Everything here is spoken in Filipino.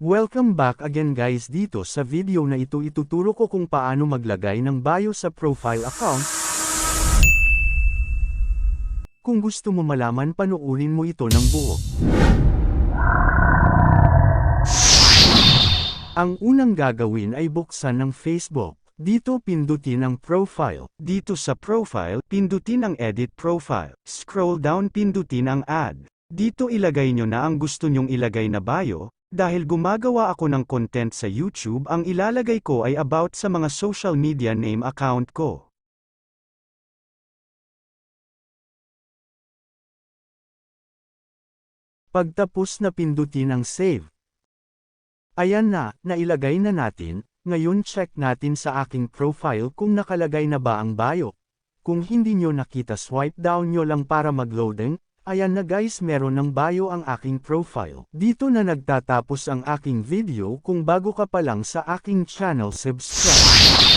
Welcome back again guys. Dito sa video na ito ituturo ko kung paano maglagay ng bio sa profile account. Kung gusto mo malaman, panoorin mo ito ng buo. Ang unang gagawin ay buksan ng Facebook. Dito pindutin ang profile. Dito sa profile, pindutin ang edit profile. Scroll down, pindutin ang add. Dito ilagay nyo na ang gusto nyong ilagay na bio. Dahil gumagawa ako ng content sa YouTube, ang ilalagay ko ay about sa mga social media name account ko. Pagtapos na pindutin ang save. Ayan na, nailagay na natin. Ngayon check natin sa aking profile kung nakalagay na ba ang bio. Kung hindi nyo nakita, swipe down nyo lang para mag-loading. Ayan na guys, meron ng bio ang aking profile. Dito na nagtatapos ang aking video. Kung bago ka pa lang sa aking channel, subscribe.